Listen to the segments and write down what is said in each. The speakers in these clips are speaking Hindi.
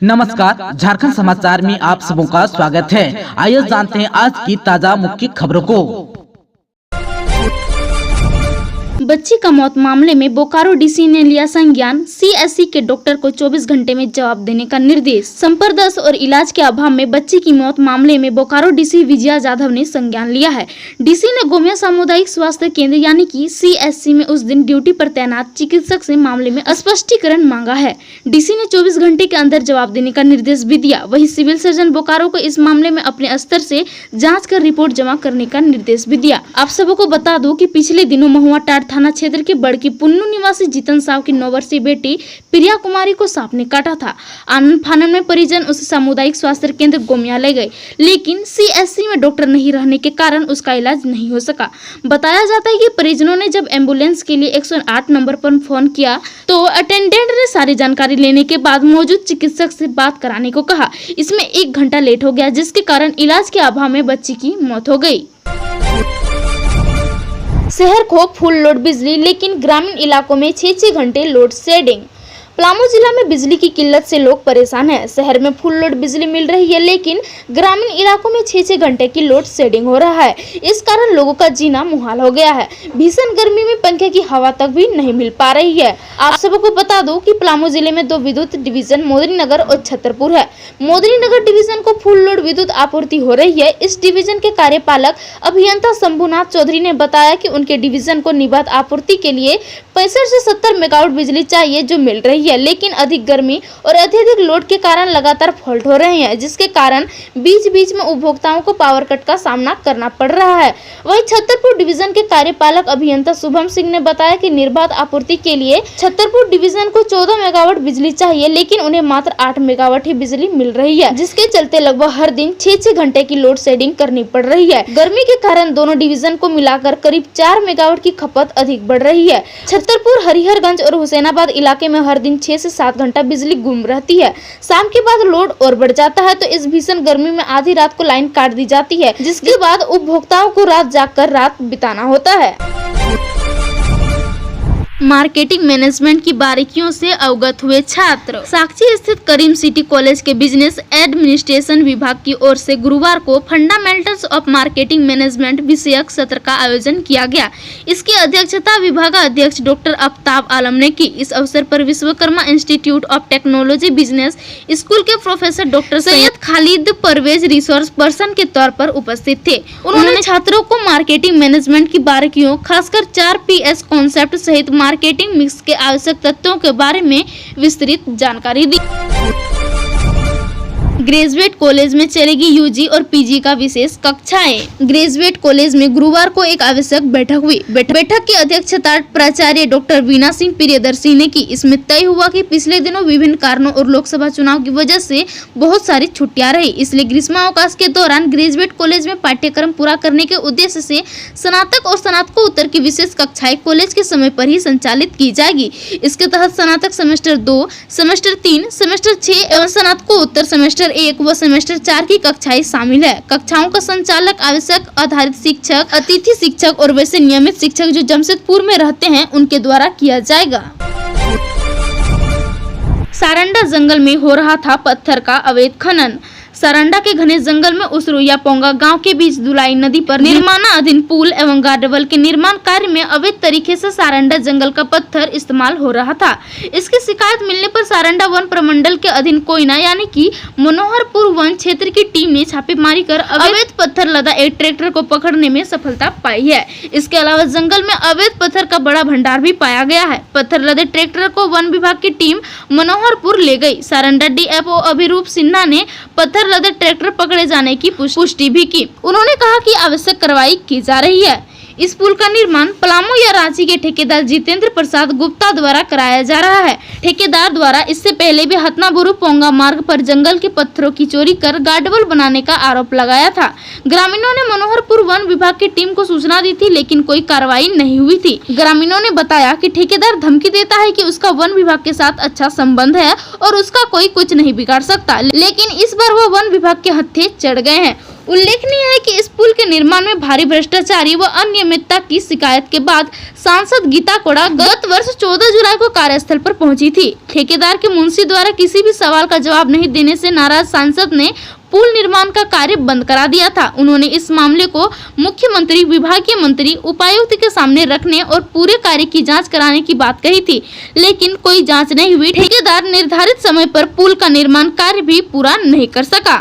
नमस्कार, झारखंड समाचार में आप सबों का स्वागत है। आइए जानते हैं आज की ताजा मुख्य खबरों को। बच्ची का मौत मामले में बोकारो डीसी ने लिया संज्ञान। सीएससी के डॉक्टर को 24 घंटे में जवाब देने का निर्देश। संपर्दर्श और इलाज के अभाव में बच्ची की मौत मामले में बोकारो डीसी विजया जाधव ने संज्ञान लिया है। डीसी ने गोमिया सामुदायिक स्वास्थ्य केंद्र यानी कि सीएससी में उस दिन ड्यूटी पर तैनात चिकित्सक से मामले में स्पष्टीकरण मांगा है। डीसी ने 24 घंटे के अंदर जवाब देने का निर्देश भी दिया। वहीं सिविल सर्जन बोकारो को इस मामले में अपने स्तर से जाँच कर रिपोर्ट जमा करने का निर्देश भी दिया। आप सबको बता दूं कि पिछले दिनों महुआ टाट थाना क्षेत्र के बड़की पुन्नू निवासी जीतन साव की 9 वर्षीय बेटी प्रिया कुमारी को सांप ने काटा था। आनंद फानन में परिजन उसे सामुदायिक स्वास्थ्य केंद्र गोमिया ले गए, लेकिन सीएससी में डॉक्टर नहीं रहने के कारण उसका इलाज नहीं हो सका। बताया जाता है कि परिजनों ने जब एम्बुलेंस के लिए 108 नंबर पर फोन किया तो अटेंडेंट ने सारी जानकारी लेने के बाद मौजूद चिकित्सक से बात कराने को कहा। इसमें 1 घंटा लेट हो गया, जिसके कारण इलाज के अभाव में बच्ची की मौत हो गई। शहर को फुल लोड बिजली, लेकिन ग्रामीण इलाकों में 6-6 घंटे लोड शेडिंग। पलामू जिला में बिजली की किल्लत से लोग परेशान हैं। शहर में फुल लोड बिजली मिल रही है, लेकिन ग्रामीण इलाकों में 6-6 घंटे की लोड शेडिंग हो रहा है। इस कारण लोगों का जीना मुहाल हो गया है। भीषण गर्मी में पंखे की हवा तक भी नहीं मिल पा रही है। आप सबको बता दो कि पलामू जिले में 2 विद्युत डिवीजन मोदरी नगर और छतरपुर है। मोदरी नगर डिवीजन को फुल लोड विद्युत आपूर्ति हो रही है। इस डिवीजन के कार्यपालक अभियंता शंभुनाथ चौधरी ने बताया कि उनके डिवीजन को निर्बाध आपूर्ति के लिए 65 से 70 मेगावाट बिजली चाहिए, जो मिल रही है, लेकिन अधिक गर्मी और अत्यधिक लोड के कारण लगातार फॉल्ट हो रहे हैं, जिसके कारण बीच बीच में उपभोक्ताओं को पावर कट का सामना करना पड़ रहा है। वहीं छतरपुर डिवीजन के कार्यपालक अभियंता शुभम सिंह ने बताया कि निर्बाध आपूर्ति के लिए छतरपुर डिवीजन को 14 मेगावाट बिजली चाहिए, लेकिन उन्हें मात्र 8 मेगावाट ही बिजली मिल रही है, जिसके चलते लगभग हर दिन 6-6 घंटे की लोड शेडिंग करनी पड़ रही है। गर्मी के कारण दोनों डिवीजन को मिलाकर करीब 4 मेगावाट की खपत अधिक बढ़ रही है। छतरपुर, हरिहरगंज और हुसैनाबाद इलाके में हर दिन 6 से 7 घंटा बिजली गुम रहती है। शाम के बाद लोड और बढ़ जाता है, तो इस भीषण गर्मी में आधी रात को लाइन काट दी जाती है, जिसके बाद उपभोक्ताओं को रात जागकर रात बिताना होता है। मार्केटिंग मैनेजमेंट की बारीकियों से अवगत हुए छात्र। साक्षी स्थित करीम सिटी कॉलेज के बिजनेस एडमिनिस्ट्रेशन विभाग की ओर से गुरुवार को फंडामेंटल्स ऑफ मार्केटिंग मैनेजमेंट विषयक सत्र का आयोजन किया गया। इसकी अध्यक्षता विभागाध्यक्ष डॉक्टर आफ्ताब आलम ने की। इस अवसर पर Vishwakarma institute of technology business school के professor doctor Syed Khalid Parvez resource person के तौर पर उपस्थित थे। उन्होंने छात्रों को मार्केटिंग मैनेजमेंट की बारीकियों, खासकर 4Ps कॉन्सेप्ट सहित मार्केटिंग मिक्स के आवश्यक तत्वों के बारे में विस्तृत जानकारी दी। ग्रेजुएट कॉलेज में चलेगी यूजी और पीजी का विशेष कक्षाएं। ग्रेजुएट कॉलेज में गुरुवार को एक आवश्यक बैठक हुई। बैठक की अध्यक्षता प्राचार्य डॉक्टर वीणा सिंह प्रियदर्शी ने की। इसमें तय हुआ कि पिछले दिनों विभिन्न कारणों और लोकसभा चुनाव की वजह से बहुत सारी छुट्टियां रही, इसलिए ग्रीष्मावकाश के दौरान ग्रेजुएट कॉलेज में पाठ्यक्रम पूरा करने के उद्देश्य से स्नातक और स्नातकोत्तर की विशेष कक्षाएं कॉलेज के समय पर ही संचालित की जाएगी। इसके तहत स्नातक सेमेस्टर 2, सेमेस्टर 3, सेमेस्टर 6 एवं स्नातकोत्तर सेमेस्टर 1 व सेमेस्टर 4 की कक्षाएं शामिल है। कक्षाओं का संचालक आवश्यक आधारित शिक्षक, अतिथि शिक्षक और वैसे नियमित शिक्षक जो जमशेदपुर में रहते हैं उनके द्वारा किया जाएगा। सारंडा जंगल में हो रहा था पत्थर का अवैध खनन। सारंडा के घने जंगल में उसरुया पोंगा गांव के बीच दुलाई नदी पर निर्माणाधीन पुल एवं गार्डवल के निर्माण कार्य में अवैध तरीके से सारंडा जंगल का पत्थर इस्तेमाल हो रहा था। इसकी शिकायत मिलने पर सारंडा वन प्रमंडल के अधीन कोयना यानी कि मनोहरपुर वन क्षेत्र की टीम ने छापेमारी कर अवैध पत्थर लदा एक ट्रैक्टर को पकड़ने में सफलता पाई है। इसके अलावा जंगल में अवैध पत्थर का बड़ा भंडार भी पाया गया है। पत्थर लदे ट्रैक्टर को वन विभाग की टीम मनोहरपुर ले गई। सारंडा डीएफओ अभिरूप सिन्हा ने पत्थर लदे ट्रैक्टर पकड़े जाने की पुष्टि भी की। उन्होंने कहा कि आवश्यक कार्रवाई की जा रही है। इस पुल का निर्माण पलामू या रांची के ठेकेदार जितेंद्र प्रसाद गुप्ता द्वारा कराया जा रहा है। ठेकेदार द्वारा इससे पहले भी हथनाबुरु पोंगा मार्ग पर जंगल के पत्थरों की चोरी कर गार्डवल बनाने का आरोप लगाया था। ग्रामीणों ने मनोहरपुर वन विभाग की टीम को सूचना दी थी, लेकिन कोई कार्रवाई नहीं हुई थी। ग्रामीणों ने बताया कि ठेकेदार धमकी देता है कि उसका वन विभाग के साथ अच्छा संबंध है और उसका कोई कुछ नहीं बिगाड़ सकता, लेकिन इस बार वह वन विभाग के हत्थे चढ़ गए हैं। उल्लेखनीय है कि इस पुल के निर्माण में भारी भ्रष्टाचारी व अनियमितता की शिकायत के बाद सांसद गीता कोड़ा गत वर्ष 14 जुलाई को कार्यस्थल पर पहुंची थी। ठेकेदार के मुंशी द्वारा किसी भी सवाल का जवाब नहीं देने से नाराज सांसद ने पुल निर्माण का कार्य बंद करा दिया था। उन्होंने इस मामले को मुख्यमंत्री, विभागीय मंत्री, उपायुक्त के सामने रखने और पूरे कार्य की जांच कराने की बात कही थी, लेकिन कोई जांच नहीं हुई। ठेकेदार निर्धारित समय पर पुल का निर्माण कार्य भी पूरा नहीं कर सका।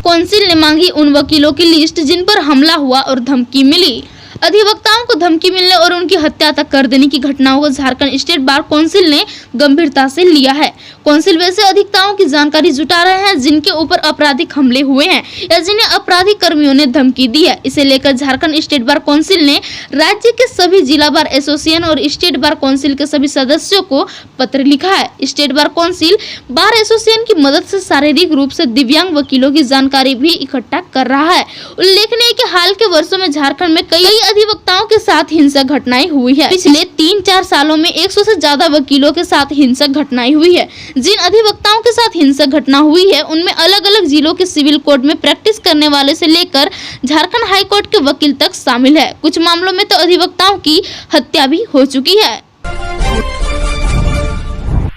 कौंसिल ने मांगी उन वकीलों की लिस्ट जिन पर हमला हुआ और धमकी मिली। अधिवक्ताओं को धमकी मिलने और उनकी हत्या तक कर देने की घटनाओं को झारखंड स्टेट बार काउंसिल ने गंभीरता से लिया है। काउंसिल वैसे अधिवक्ताओं की जानकारी जुटा रहे हैं जिनके ऊपर आपराधिक हमले हुए हैं या जिन्हें आपराधिक कर्मियों ने धमकी दी है। इसे लेकर झारखंड स्टेट बार काउंसिल ने राज्य के सभी जिला बार एसोसिएशन और स्टेट बार काउंसिल के सभी सदस्यों को पत्र लिखा है। State bar council bar association की मदद से शारीरिक रूप से दिव्यांग वकीलों की जानकारी भी इकट्ठा कर रहा है। उल्लेखनीय है कि हाल के वर्षों में झारखंड में कई अधिवक्ताओं के साथ हिंसक घटनाएं हुई है। पिछले 3-4 सालों में 100 से ज्यादा वकीलों के साथ हिंसक घटनाएं हुई है। जिन अधिवक्ताओं के साथ हिंसक घटना हुई है उनमें अलग अलग जिलों के सिविल कोर्ट में प्रैक्टिस करने वाले से लेकर झारखंड हाई कोर्ट के वकील तक शामिल है। कुछ मामलों में तो अधिवक्ताओं की हत्या भी हो चुकी है।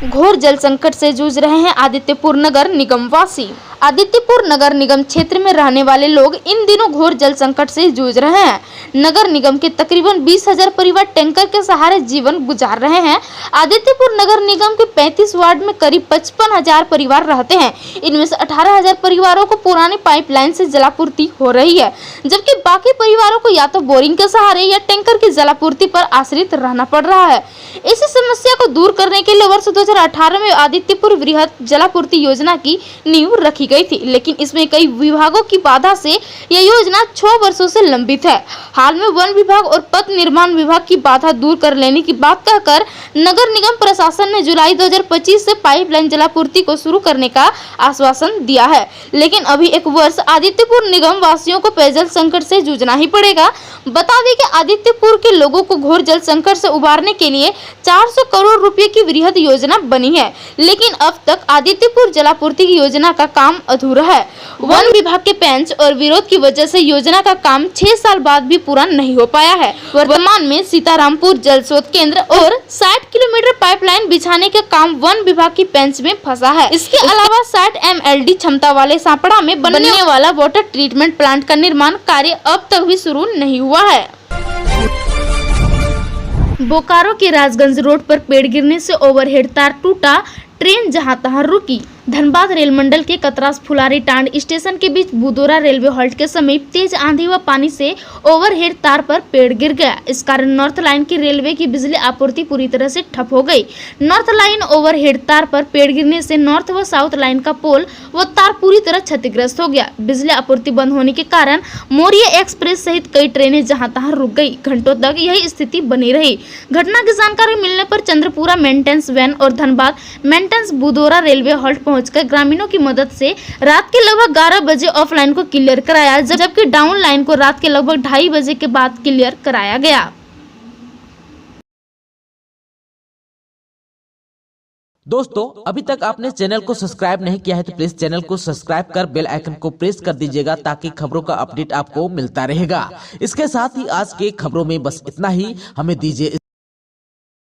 घोर जल संकट से जूझ रहे हैं आदित्यपुर नगर निगम वासी। आदित्यपुर नगर निगम क्षेत्र में रहने वाले लोग इन दिनों घोर जल संकट से जूझ रहे हैं। नगर निगम के तकरीबन 20,000 परिवार टैंकर के सहारे जीवन गुजार रहे हैं। आदित्यपुर नगर निगम के 35 वार्ड में करीब 55,000 परिवार रहते हैं। इनमें से 18,000 परिवारों को पुरानी पाइपलाइन से जलापूर्ति हो रही है, जबकि बाकी परिवारों को या तो बोरिंग के सहारे या टैंकर की जलापूर्ति पर आश्रित रहना पड़ रहा है। इसी समस्या को दूर करने के लिए वर्ष 2018 में आदित्यपुर वृहद जलापूर्ति योजना की नींव रखी गई थी, लेकिन इसमें कई विभागों की बाधा से यह योजना 6 वर्षों से लंबित है। हाल में वन विभाग और पथ निर्माण विभाग की बाधा दूर कर लेने की बात कहकर नगर निगम प्रशासन ने जुलाई 2025 से पाइपलाइन जलापूर्ति को शुरू करने का आश्वासन दिया है, लेकिन अभी एक वर्ष आदित्यपुर निगम वासियों को पेयजल संकट से जूझना ही पड़ेगा। बता दें कि आदित्यपुर के लोगों को घोर जल संकट से उबारने के लिए 400 करोड़ रुपए की वृहद योजना बनी है, लेकिन अब तक आदित्यपुर जलापूर्ति की योजना का काम अधूरा है। वन विभाग के पेंच और विरोध की वजह से योजना का काम 6 साल बाद भी पूरा नहीं हो पाया है। वर्तमान में सीतारामपुर जल स्रोत केंद्र और 60 किलोमीटर पाइपलाइन बिछाने का काम वन विभाग की पेंच में फंसा है। इसके अलावा 60 MLD क्षमता वाले सापड़ा में बनने वाला वाटर ट्रीटमेंट प्लांट का निर्माण कार्य अब तक भी शुरू नहीं हुआ है। बोकारो के राजगंज रोड पर पेड़ गिरने से ओवरहेड तार टूटा, ट्रेन जहां तहां रुकी। धनबाद रेल मंडल के कतरास फुलारी टांड स्टेशन के बीच बुदोरा रेलवे हॉल्ट के समीप तेज आंधी व पानी से ओवरहेड तार पर पेड़ गिर गया। इस कारण नॉर्थ लाइन की रेलवे की बिजली आपूर्ति पूरी तरह से ठप हो गई। नॉर्थ लाइन ओवरहेड तार पर पेड़ गिरने से नॉर्थ व साउथ लाइन का पोल व तार पूरी तरह क्षतिग्रस्त हो गया। बिजली आपूर्ति बंद होने के कारण मौर्य एक्सप्रेस सहित कई ट्रेनें जहां तहां रुक गई। घंटों तक यही स्थिति बनी रही। घटना की जानकारी मिलने पर चंद्रपुरा मेंटेनेंस वैन और धनबाद मेंटेनेंस बुदोरा रेलवे हॉल्ट पहुंचकर ग्रामीणों की मदद से रात के लगभग 11 बजे ऑफलाइन को क्लियर कराया, जबकि डाउन लाइन को रात के लगभग 2:30 बजे के बाद क्लियर कराया गया। दोस्तों, अभी तक आपने चैनल को सब्सक्राइब नहीं किया है तो प्लीज चैनल को सब्सक्राइब कर बेल आइकन को प्रेस कर दीजिएगा ताकि खबरों का अपडेट आपको मिलता रहेगा। इसके साथ ही आज के खबरों में बस इतना ही। हमें दीजिए